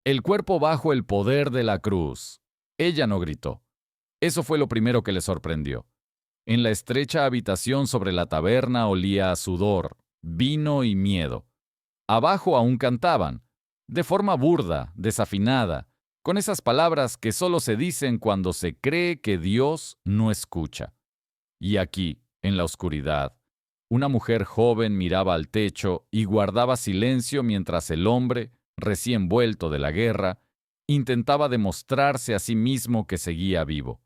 El cuerpo bajo el poder de la cruz. Ella no gritó. Eso fue lo primero que le sorprendió. En la estrecha habitación sobre la taberna olía a sudor, vino y miedo. Abajo aún cantaban, de forma burda, desafinada, con esas palabras que solo se dicen cuando se cree que Dios no escucha. Y aquí, en la oscuridad, una mujer joven miraba al techo y guardaba silencio mientras el hombre, recién vuelto de la guerra, intentaba demostrarse a sí mismo que seguía vivo.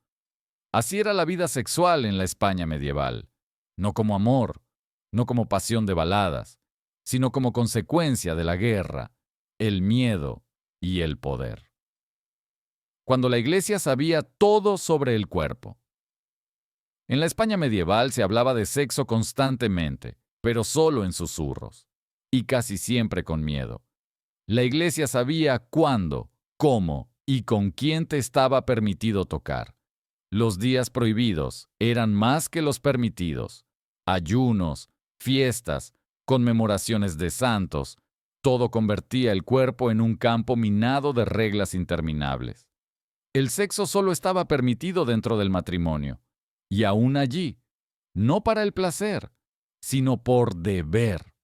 Así era la vida sexual en la España medieval, no como amor, no como pasión de baladas, sino como consecuencia de la guerra, el miedo y el poder. Cuando la Iglesia sabía todo sobre el cuerpo. En la España medieval se hablaba de sexo constantemente, pero solo en susurros, y casi siempre con miedo. La Iglesia sabía cuándo, cómo y con quién te estaba permitido tocar. Los días prohibidos eran más que los permitidos. Ayunos, fiestas, conmemoraciones de santos, todo convertía el cuerpo en un campo minado de reglas interminables. El sexo solo estaba permitido dentro del matrimonio, y aún allí, no para el placer, sino por deber.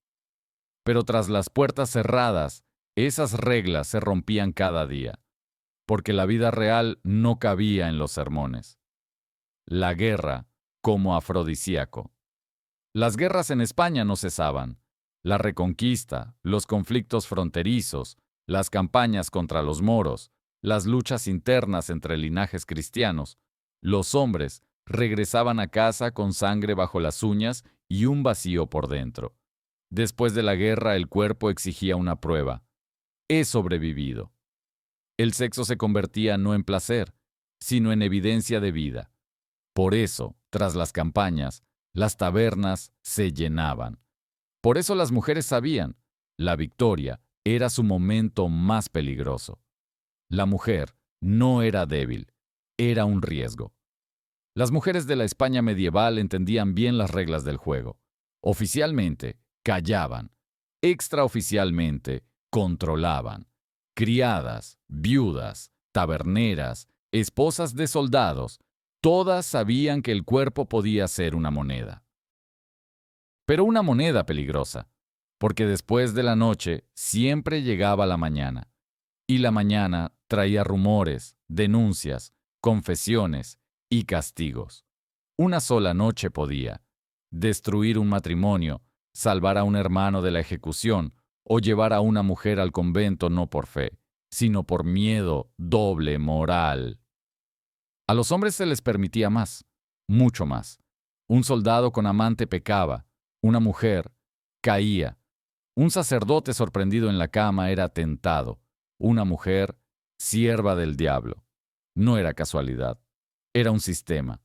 Pero tras las puertas cerradas, esas reglas se rompían cada día, porque la vida real no cabía en los sermones. La guerra como afrodisíaco. Las guerras en España no cesaban. La reconquista, los conflictos fronterizos, las campañas contra los moros, las luchas internas entre linajes cristianos. Los hombres regresaban a casa con sangre bajo las uñas y un vacío por dentro. Después de la guerra el cuerpo exigía una prueba. He sobrevivido. El sexo se convertía no en placer, sino en evidencia de vida. Por eso, tras las campañas, las tabernas se llenaban. Por eso las mujeres sabían, la victoria era su momento más peligroso. La mujer no era débil, era un riesgo. Las mujeres de la España medieval entendían bien las reglas del juego. Oficialmente, callaban. Extraoficialmente, controlaban. Criadas, viudas, taberneras, esposas de soldados, todas sabían que el cuerpo podía ser una moneda. Pero una moneda peligrosa, porque después de la noche siempre llegaba la mañana. Y la mañana traía rumores, denuncias, confesiones y castigos. Una sola noche podía destruir un matrimonio, salvar a un hermano de la ejecución o llevar a una mujer al convento no por fe, sino por miedo doble moral. A los hombres se les permitía más, mucho más. Un soldado con amante pecaba, una mujer caía. Un sacerdote sorprendido en la cama era tentado, una mujer sierva del diablo. No era casualidad, era un sistema.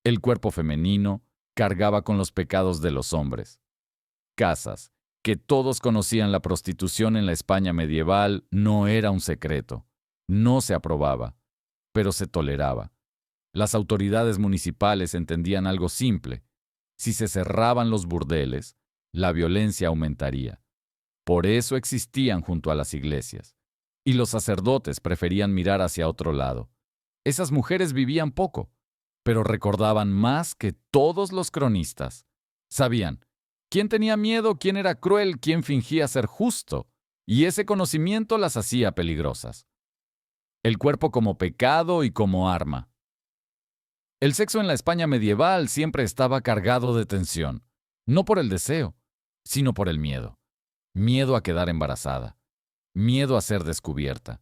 El cuerpo femenino cargaba con los pecados de los hombres. Casas, que todos conocían la prostitución en la España medieval, no era un secreto. No se aprobaba, pero se toleraba. Las autoridades municipales entendían algo simple. Si se cerraban los burdeles, la violencia aumentaría. Por eso existían junto a las iglesias. Y los sacerdotes preferían mirar hacia otro lado. Esas mujeres vivían poco, pero recordaban más que todos los cronistas. Sabían quién tenía miedo, quién era cruel, quién fingía ser justo, y ese conocimiento las hacía peligrosas. El cuerpo como pecado y como arma. El sexo en la España medieval siempre estaba cargado de tensión, no por el deseo, sino por el miedo. Miedo a quedar embarazada, miedo a ser descubierta,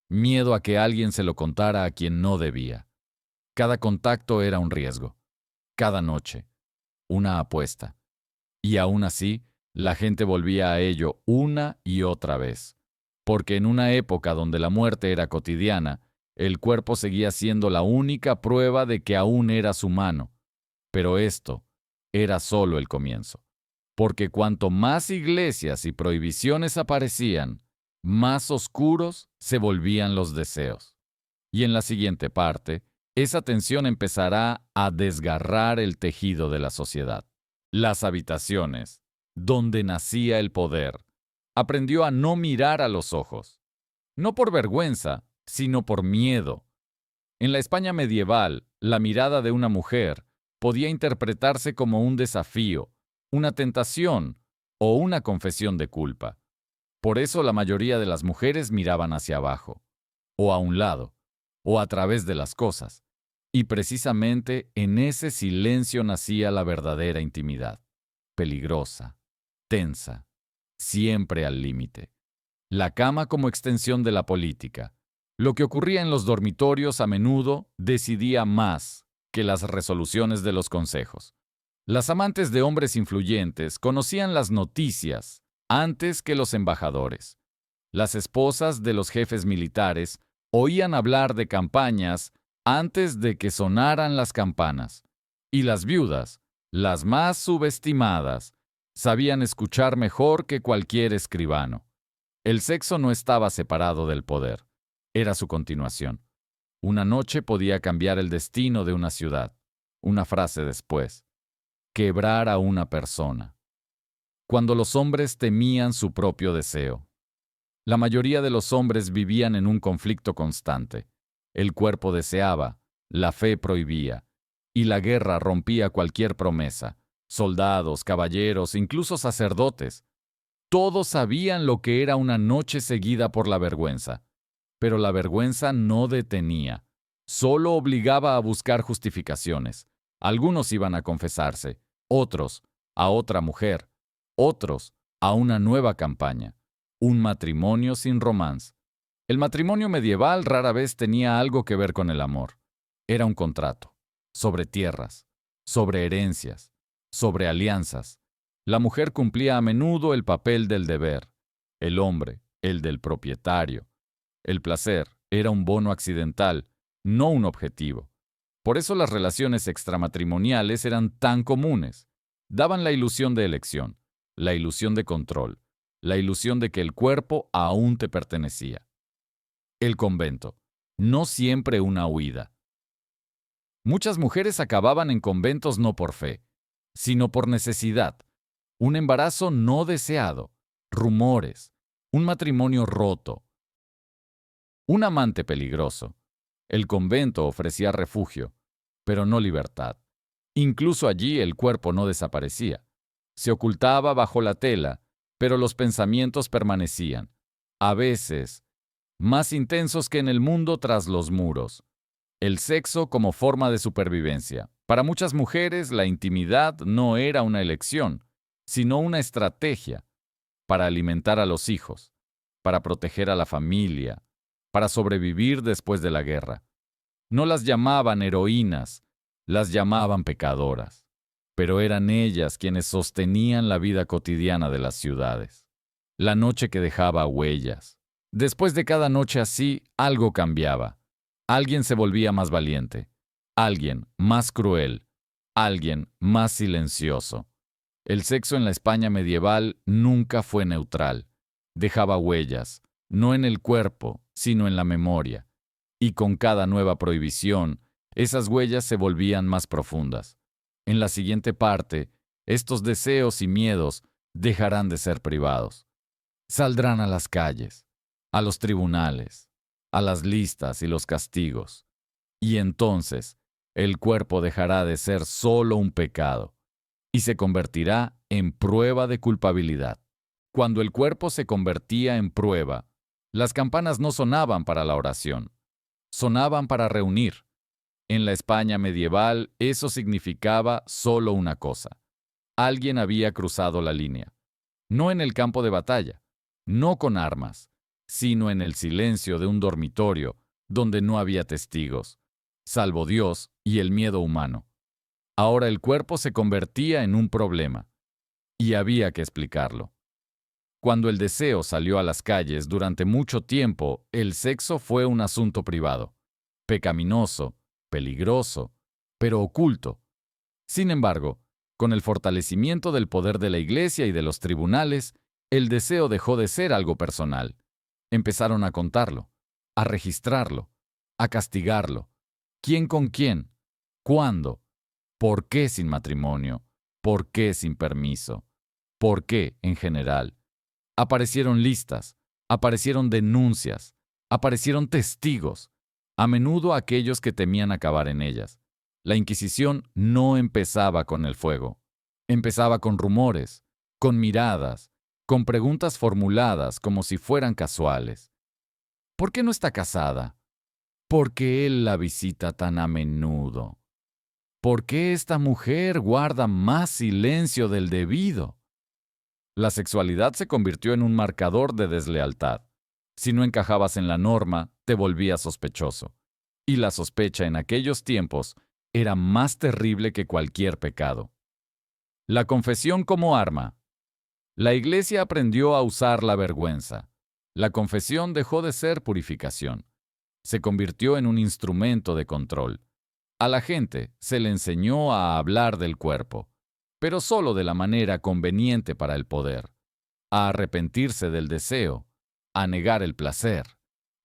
miedo a que alguien se lo contara a quien no debía. Cada contacto era un riesgo, cada noche, una apuesta. Y aún así, la gente volvía a ello una y otra vez. Porque en una época donde la muerte era cotidiana, el cuerpo seguía siendo la única prueba de que aún eras humano. Pero esto era solo el comienzo. Porque cuanto más iglesias y prohibiciones aparecían, más oscuros se volvían los deseos. Y en la siguiente parte, esa tensión empezará a desgarrar el tejido de la sociedad. Las habitaciones, donde nacía el poder, aprendió a no mirar a los ojos. no por vergüenza, sino por miedo. En la España medieval, la mirada de una mujer podía interpretarse como un desafío, una tentación o una confesión de culpa. Por eso la mayoría de las mujeres miraban hacia abajo, o a un lado, o a través de las cosas. Y precisamente en ese silencio nacía la verdadera intimidad, peligrosa, tensa, siempre al límite. La cama como extensión de la política. Lo que ocurría en los dormitorios a menudo decidía más que las resoluciones de los consejos. Las amantes de hombres influyentes conocían las noticias antes que los embajadores. Las esposas de los jefes militares oían hablar de campañas antes de que sonaran las campanas. Y las viudas, las más subestimadas, sabían escuchar mejor que cualquier escribano. El sexo no estaba separado del poder, era su continuación. Una noche podía cambiar el destino de una ciudad. Una frase después, quebrar a una persona. Cuando los hombres temían su propio deseo. La mayoría de los hombres vivían en un conflicto constante. El cuerpo deseaba, la fe prohibía, y la guerra rompía cualquier promesa. Soldados, caballeros, incluso sacerdotes. Todos sabían lo que era una noche seguida por la vergüenza. Pero la vergüenza no detenía, solo obligaba a buscar justificaciones. Algunos iban a confesarse, otros a otra mujer, otros a una nueva campaña, un matrimonio sin romance. El matrimonio medieval rara vez tenía algo que ver con el amor. Era un contrato, sobre tierras, sobre herencias, sobre alianzas. La mujer cumplía a menudo el papel del deber, el hombre el del propietario. El placer era un bono accidental, no un objetivo. Por eso las relaciones extramatrimoniales eran tan comunes. Daban la ilusión de elección, la ilusión de control, la ilusión de que el cuerpo aún te pertenecía. El convento, no siempre una huida. Muchas mujeres acababan en conventos no por fe, sino por necesidad. Un embarazo no deseado, rumores, un matrimonio roto, un amante peligroso. El convento ofrecía refugio, pero no libertad. Incluso allí el cuerpo no desaparecía. Se ocultaba bajo la tela, pero los pensamientos permanecían, a veces, más intensos que en el mundo tras los muros. El sexo como forma de supervivencia. Para muchas mujeres, la intimidad no era una elección, sino una estrategia para alimentar a los hijos, para proteger a la familia, para sobrevivir después de la guerra. No las llamaban heroínas, las llamaban pecadoras, pero eran ellas quienes sostenían la vida cotidiana de las ciudades. La noche que dejaba huellas. Después de cada noche así, algo cambiaba. Alguien se volvía más valiente, alguien más cruel, alguien más silencioso. El sexo en la España medieval nunca fue neutral. Dejaba huellas, no en el cuerpo, sino en la memoria. Y con cada nueva prohibición, esas huellas se volvían más profundas. En la siguiente parte, estos deseos y miedos dejarán de ser privados. Saldrán a las calles, a los tribunales, a las listas y los castigos. Y entonces, el cuerpo dejará de ser solo un pecado y se convertirá en prueba de culpabilidad. Cuando el cuerpo se convertía en prueba, las campanas no sonaban para la oración, sonaban para reunir. En la España medieval eso significaba solo una cosa. Alguien había cruzado la línea. No en el campo de batalla, no con armas, sino en el silencio de un dormitorio donde no había testigos, salvo Dios y el miedo humano. Ahora el cuerpo se convertía en un problema, y había que explicarlo. Cuando el deseo salió a las calles durante mucho tiempo, el sexo fue un asunto privado, pecaminoso, peligroso, pero oculto. Sin embargo, con el fortalecimiento del poder de la Iglesia y de los tribunales, el deseo dejó de ser algo personal. Empezaron a contarlo, a registrarlo, a castigarlo. ¿Quién con quién? ¿Cuándo? ¿Por qué sin matrimonio? ¿Por qué sin permiso? ¿Por qué en general? Aparecieron listas, aparecieron denuncias, Aparecieron testigos, a menudo aquellos que temían acabar en ellas. La Inquisición no empezaba con el fuego. Empezaba con rumores, con miradas, con preguntas formuladas como si fueran casuales. ¿Por qué no está casada? ¿Por qué él la visita tan a menudo? ¿Por qué esta mujer guarda más silencio del debido? La sexualidad se convirtió en un marcador de deslealtad. Si no encajabas en la norma, te volvías sospechoso. Y la sospecha en aquellos tiempos era más terrible que cualquier pecado. La confesión como arma. La Iglesia aprendió a usar la vergüenza. La confesión dejó de ser purificación. Se convirtió en un instrumento de control. A la gente se le enseñó a hablar del cuerpo, pero solo de la manera conveniente para el poder, a arrepentirse del deseo, a negar el placer,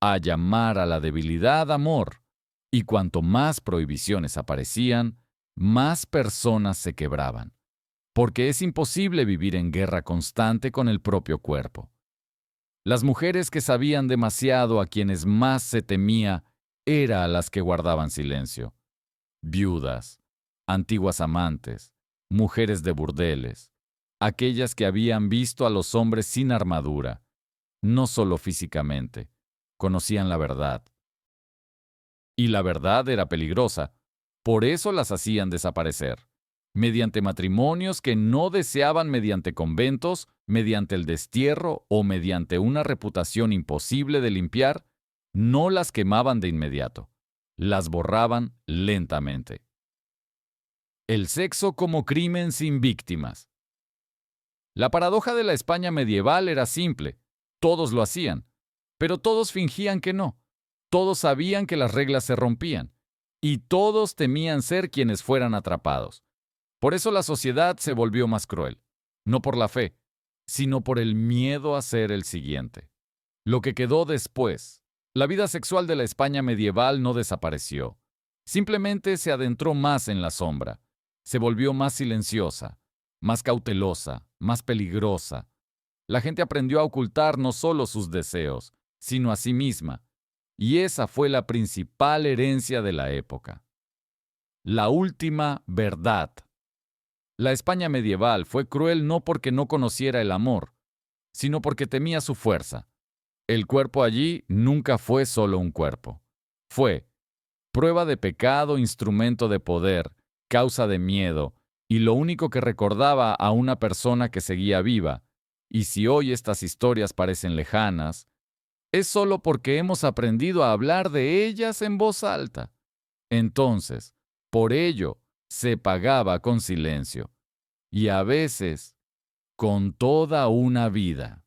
a llamar a la debilidad amor, y cuanto más prohibiciones aparecían, más personas se quebraban, porque es imposible vivir en guerra constante con el propio cuerpo. Las mujeres que sabían demasiado a quienes más se temía eran a las que guardaban silencio. Viudas, antiguas amantes, mujeres de burdeles, aquellas que habían visto a los hombres sin armadura, no solo físicamente, conocían la verdad. Y la verdad era peligrosa, por eso las hacían desaparecer, mediante matrimonios que no deseaban, mediante conventos, mediante el destierro o mediante una reputación imposible de limpiar, no las quemaban de inmediato, las borraban lentamente. El sexo como crimen sin víctimas. La paradoja de la España medieval era simple. Todos lo hacían, pero todos fingían que no. Todos sabían que las reglas se rompían, y todos temían ser quienes fueran atrapados. Por eso la sociedad se volvió más cruel, no por la fe, sino por el miedo a ser el siguiente. Lo que quedó después, la vida sexual de la España medieval no desapareció. Simplemente se adentró más en la sombra. Se volvió más silenciosa, más cautelosa, más peligrosa. La gente aprendió a ocultar no solo sus deseos, sino a sí misma. Y esa fue la principal herencia de la época. La última verdad. La España medieval fue cruel no porque no conociera el amor, sino porque temía su fuerza. El cuerpo allí nunca fue solo un cuerpo. Fue prueba de pecado, instrumento de poder, causa de miedo, y lo único que recordaba a una persona que seguía viva. Y si hoy estas historias parecen lejanas, es solo porque hemos aprendido a hablar de ellas en voz alta. Entonces, por ello, se pagaba con silencio, y a veces, con toda una vida.